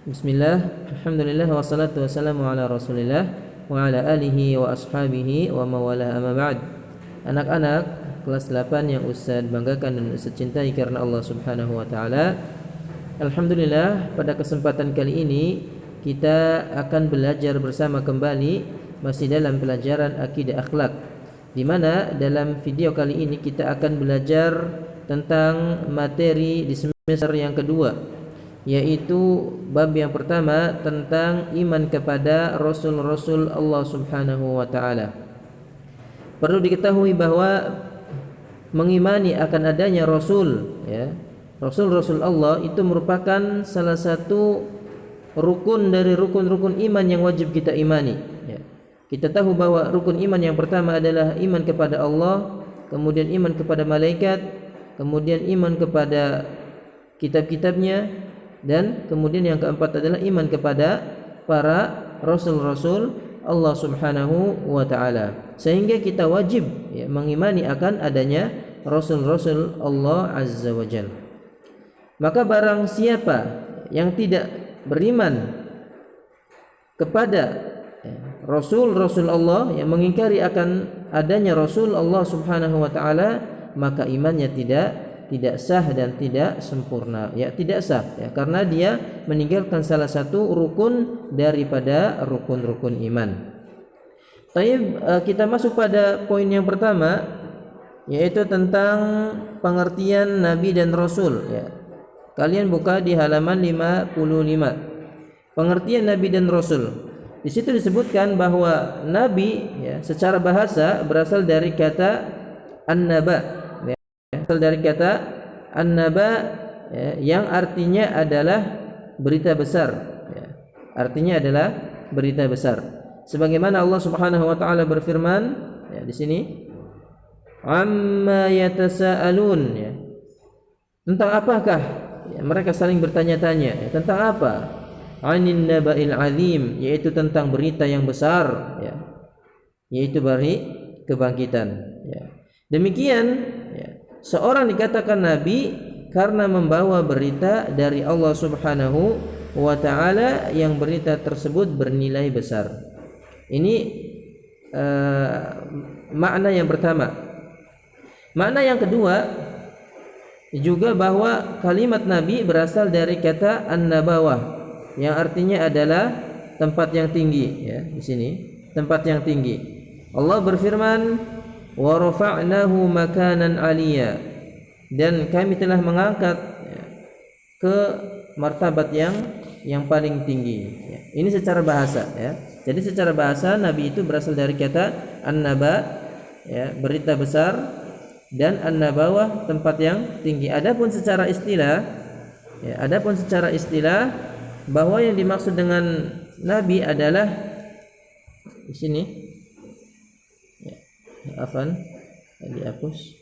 Bismillah, alhamdulillah, wassalatu wassalamu ala rasulillah wa ala alihi wa ashabihi wa mawalah amma ba'd. Anak-anak kelas 8 yang Ustaz banggakan dan Ustaz cintai karena Allah subhanahu wa ta'ala, alhamdulillah pada kesempatan kali ini kita akan belajar bersama kembali masih dalam pelajaran akidah akhlak, di mana dalam video kali ini kita akan belajar tentang materi di semester yang kedua, yaitu bab yang pertama tentang iman kepada Rasul-Rasul Allah subhanahu wa ta'ala. Perlu diketahui bahwa mengimani akan adanya Rasul, Rasul-Rasul Allah itu merupakan salah satu rukun dari rukun-rukun iman yang wajib kita imani. Kita tahu bahwa rukun iman yang pertama adalah iman kepada Allah, kemudian iman kepada malaikat, kemudian iman kepada kitab-kitabnya, dan kemudian yang keempat adalah iman kepada para rasul-rasul Allah subhanahu wa ta'ala. Sehingga kita wajib mengimani akan adanya rasul-rasul Allah azza wa jalla. Maka barang siapa yang tidak beriman kepada rasul-rasul Allah, yang mengingkari akan adanya rasul Allah subhanahu wa ta'ala, maka imannya tidak sah dan tidak sempurna, tidak sah, karena dia meninggalkan salah satu rukun daripada rukun-rukun iman. Baik, kita masuk pada poin yang pertama, yaitu tentang pengertian nabi dan rasul. Kalian buka di halaman 55. Pengertian nabi dan rasul. Di situ disebutkan bahwa nabi secara bahasa berasal dari kata an-naba. Berasal dari kata an-naba, yang artinya adalah berita besar. Artinya adalah berita besar. Sebagaimana Allah Subhanahu wa taala berfirman di sini, amma yatasaalun, tentang apakah mereka saling bertanya-tanya, tentang apa? Anin naba'il azim, yaitu tentang berita yang besar, yaitu bari kebangkitan. Demikian seorang dikatakan nabi karena membawa berita dari Allah Subhanahu wa ta'ala yang berita tersebut bernilai besar. Ini makna yang pertama. Makna yang kedua juga bahwa kalimat nabi berasal dari kata an-nabawah, yang artinya adalah tempat yang tinggi. Di sini tempat yang tinggi. Allah berfirman, wa rafa'nahu makanan 'aliyya, dan kami telah mengangkat ke martabat yang paling tinggi. Ini secara bahasa, Jadi secara bahasa nabi itu berasal dari kata an-naba, berita besar, dan an-nabawah, tempat yang tinggi. Adapun secara istilah, bahwa yang dimaksud dengan nabi adalah di sini, dihapus.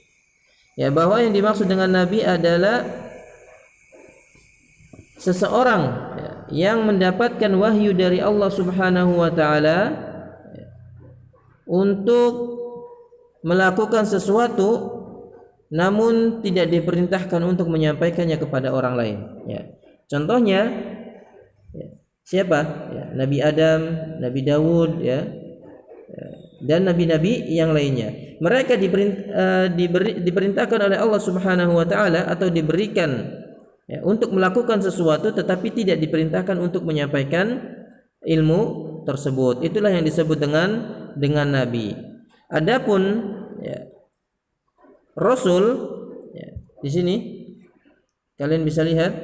Bahwa yang dimaksud dengan nabi adalah seseorang yang mendapatkan wahyu dari Allah Subhanahu wa taala untuk melakukan sesuatu namun tidak diperintahkan untuk menyampaikannya kepada orang lain. Contohnya siapa? Nabi Adam, Nabi Dawud, dan nabi-nabi yang lainnya. Mereka diperintahkan oleh Allah Subhanahu wa taala atau diberikan untuk melakukan sesuatu, tetapi tidak diperintahkan untuk menyampaikan ilmu tersebut. Itulah yang disebut dengan nabi. Adapun rasul, di sini kalian bisa lihat,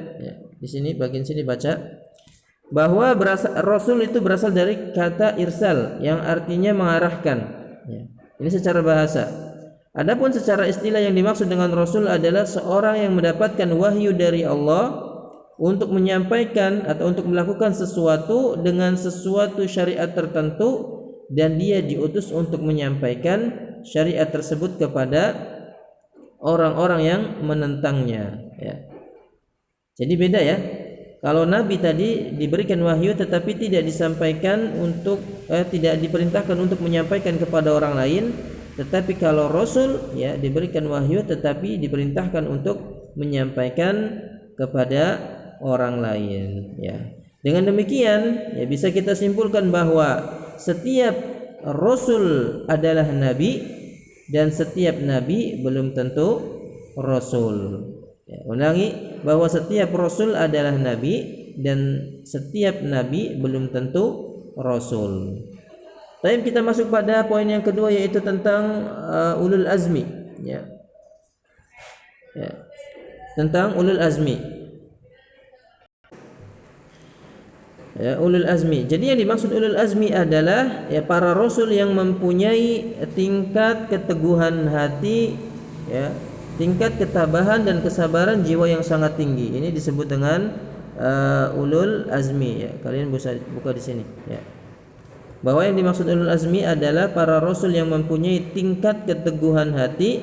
di sini bagian sini baca bahwa rasul itu berasal dari kata irsal, yang artinya mengarahkan. Ini secara bahasa. Adapun secara istilah, yang dimaksud dengan rasul adalah seorang yang mendapatkan wahyu dari Allah untuk menyampaikan atau untuk melakukan sesuatu dengan sesuatu syariat tertentu, dan dia diutus untuk menyampaikan syariat tersebut kepada orang-orang yang menentangnya. Jadi beda, kalau nabi tadi diberikan wahyu tetapi tidak disampaikan tidak diperintahkan untuk menyampaikan kepada orang lain. Tetapi kalau rasul diberikan wahyu tetapi diperintahkan untuk menyampaikan kepada orang lain. Dengan demikian ya bisa kita simpulkan bahwa setiap rasul adalah nabi dan setiap nabi belum tentu rasul. Ya, ulangi bahwa setiap rasul adalah nabi dan setiap nabi belum tentu rasul. Tapi kita masuk pada poin yang kedua yaitu tentang ulul azmi ya. Ya. Tentang ulul azmi. Ya, ulul azmi. Jadi yang dimaksud ulul azmi adalah ya para rasul yang mempunyai tingkat keteguhan hati ya, tingkat ketabahan dan kesabaran jiwa yang sangat tinggi. Ini disebut dengan ulul azmi ya. Kalian bisa buka di sini ya. Bahwa yang dimaksud ulul azmi adalah para rasul yang mempunyai tingkat keteguhan hati,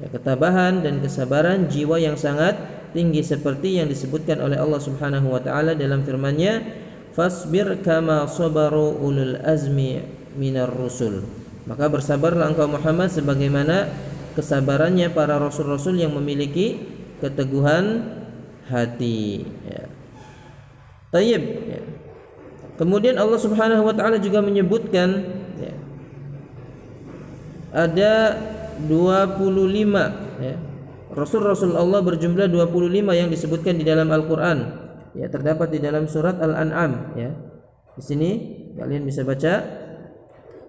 ya, ketabahan dan kesabaran jiwa yang sangat tinggi seperti yang disebutkan oleh Allah Subhanahu wa taala dalam firman-Nya, fasbir kama sabaru ulul azmi minar rusul. Maka bersabarlah engkau Muhammad sebagaimana kesabarannya para rasul-rasul yang memiliki keteguhan hati ya. Tayyib ya. Kemudian Allah Subhanahu wa taala juga menyebutkan ya, ada 25 ya. Rasul-rasul Allah berjumlah 25 yang disebutkan di dalam Al-Qur'an. Ya, terdapat di dalam surat Al-An'am ya. Di sini kalian bisa baca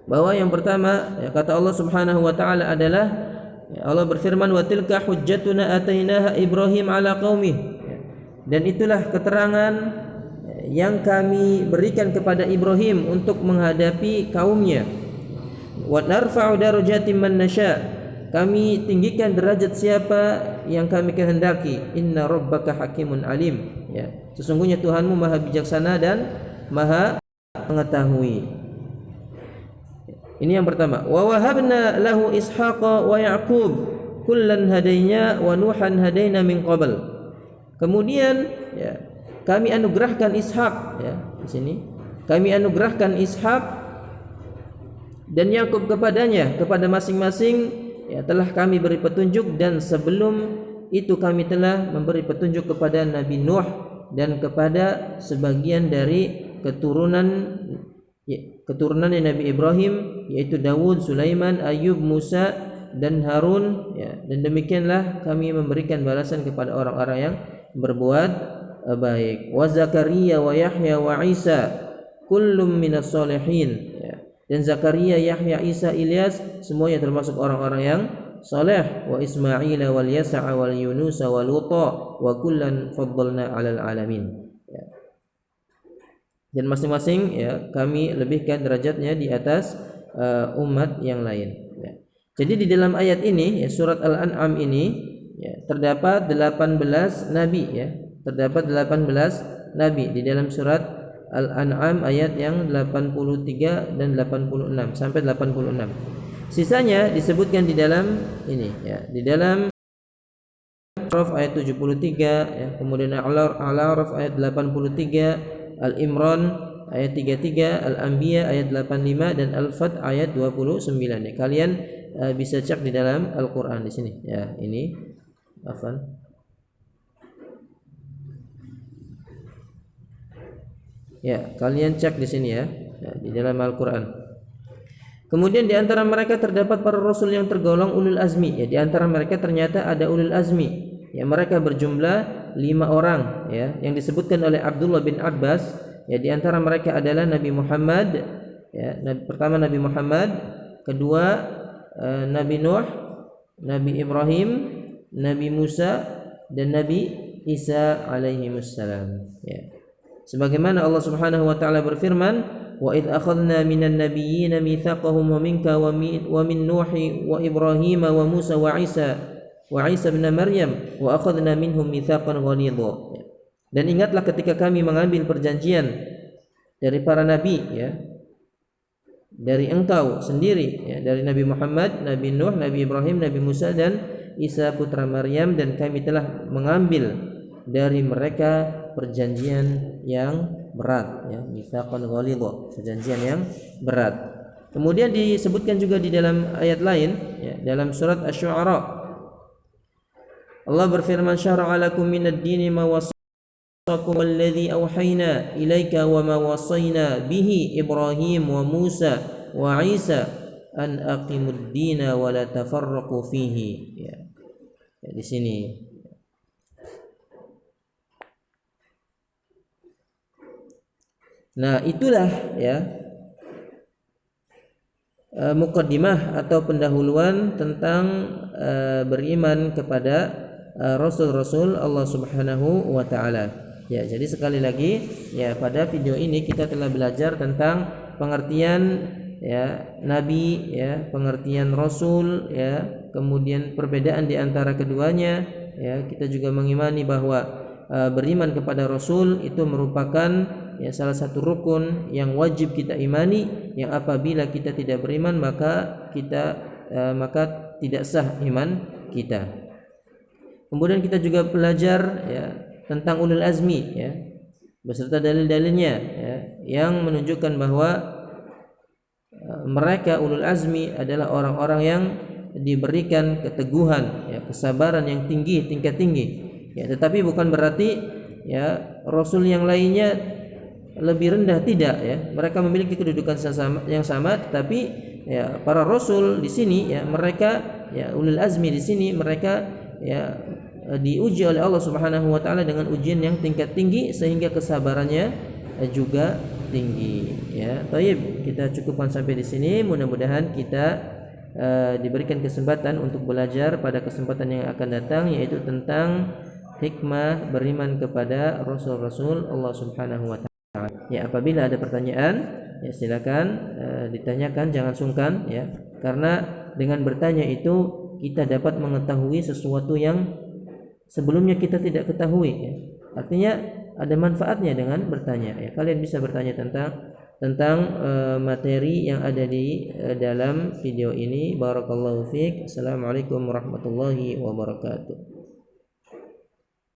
bahwa yang pertama ya, kata Allah Subhanahu wa taala adalah ya, Allah berfirman wa tilka hujjatuna atainaha Ibrahim ala qaumih ya. Dan itulah keterangan ya, yang kami berikan kepada Ibrahim untuk menghadapi kaumnya. Wa narfa'u darajatin man nasya. Kami tinggikan derajat siapa yang kami kehendaki. Inna rabbaka hakimun alim ya. Sesungguhnya Tuhanmu maha bijaksana dan maha mengetahui. Ini yang pertama. Wa wahabna lahu ishaqa wa ya'qub kullan hadayna wa nuhan hadayna min qabl. Kemudian ya, kami anugerahkan Ishak ya, di sini. Kami anugerahkan Ishak dan Yakub kepadanya, kepada masing-masing ya telah kami beri petunjuk, dan sebelum itu kami telah memberi petunjuk kepada Nabi Nuh dan kepada sebagian dari keturunan Nabi Ibrahim, yaitu Dawud, Sulaiman, Ayub, Musa dan Harun ya. Dan demikianlah kami memberikan balasan kepada orang-orang yang berbuat baik. Wa Zakaria wa Yahya wa Isa kullum minas solihin ya. Dan Zakaria, Yahya, Isa, Ilyas semuanya termasuk orang-orang yang saleh. Wa Ismail wal Yas'a wal Yunus wa Luta wa kullan faddalna 'alal alamin ya. Dan masing-masing ya kami lebihkan derajatnya di atas umat yang lain ya. Jadi di dalam ayat ini ya, surat Al-An'am ini ya, terdapat 18 nabi ya. Terdapat 18 nabi di dalam surat Al-An'am ayat yang 83 dan 86 sampai 86. Sisanya disebutkan di dalam ini ya, di dalam Al-A'raf ayat 73 ya, kemudian Al-A'raf ayat 83, Al-Imran ayat 33, Al-Anbiya ayat 85 dan Al-Fat ayat 29 ya. Kalian bisa cek di dalam Al-Qur'an di sini ya. Ini afan. Ya, kalian cek di sini ya, di dalam Al-Qur'an. Kemudian di antara mereka terdapat para rasul yang tergolong ulul azmi. Ya, di antara mereka ternyata ada ulul azmi. Ya, mereka berjumlah 5 orang ya, yang disebutkan oleh Abdullah bin Abbas. Ya, di antara mereka adalah Nabi Muhammad ya, pertama Nabi Muhammad, kedua Nabi Nuh, Nabi Ibrahim, Nabi Musa dan Nabi Isa alaihi wassalam ya. Sebagaimana Allah Subhanahu wa taala berfirman, wa id akhadna minan nabiyyin mitsaqahum wa minka wa min Nuhi wa Ibrahim wa Musa wa Isa bin Maryam wa akhadna minhum mitsaqan ghalidha. Dan ingatlah ketika kami mengambil perjanjian dari para nabi ya, dari engkau sendiri ya, dari Nabi Muhammad, Nabi Nuh, Nabi Ibrahim, Nabi Musa dan Isa putra Maryam, dan kami telah mengambil dari mereka perjanjian yang berat ya, mitsaqan ghalidha, perjanjian yang berat. Kemudian disebutkan juga di dalam ayat lain ya, dalam surat Asy-Syu'ara Allah berfirman, syara'a lakum minad dini ma alladhi awhayna ilaika wa ma wasayna bihi Ibrahim wa Musa wa Isa an aqimud dina wa la tafarraqu fihi. Ya, di sini. Nah, itulah ya muqaddimah atau pendahuluan tentang beriman kepada rasul-rasul Allah Subhanahu wa taala. Ya, jadi sekali lagi ya pada video ini kita telah belajar tentang pengertian ya nabi ya, pengertian rasul ya, kemudian perbedaan di antara keduanya ya. Kita juga mengimani bahwa beriman kepada rasul itu merupakan ya salah satu rukun yang wajib kita imani, yang apabila kita tidak beriman maka tidak sah iman kita. Kemudian kita juga belajar ya tentang ulul azmi ya beserta dalil-dalilnya ya, yang menunjukkan bahwa mereka ulul azmi adalah orang-orang yang diberikan keteguhan ya, kesabaran yang tinggi, tingkat tinggi ya. Tetapi bukan berarti ya rasul yang lainnya lebih rendah, tidak ya. Mereka memiliki kedudukan yang sama, tetapi ya para rasul di sini ya mereka ya ulul azmi di sini mereka ya diuji oleh Allah Subhanahu wa taala dengan ujian yang tingkat tinggi sehingga kesabarannya juga tinggi ya. Baik, kita cukupkan sampai di sini. Mudah-mudahan kita diberikan kesempatan untuk belajar pada kesempatan yang akan datang, yaitu tentang hikmah beriman kepada rasul-rasul Allah Subhanahu wa taala. Ya, apabila ada pertanyaan ya silakan ditanyakan, jangan sungkan ya. Karena dengan bertanya itu kita dapat mengetahui sesuatu yang sebelumnya kita tidak ketahui ya. Artinya ada manfaatnya dengan bertanya ya. Kalian bisa bertanya tentang materi yang ada di dalam video ini. Barakallahu fiik. Assalamualaikum warahmatullahi wabarakatuh.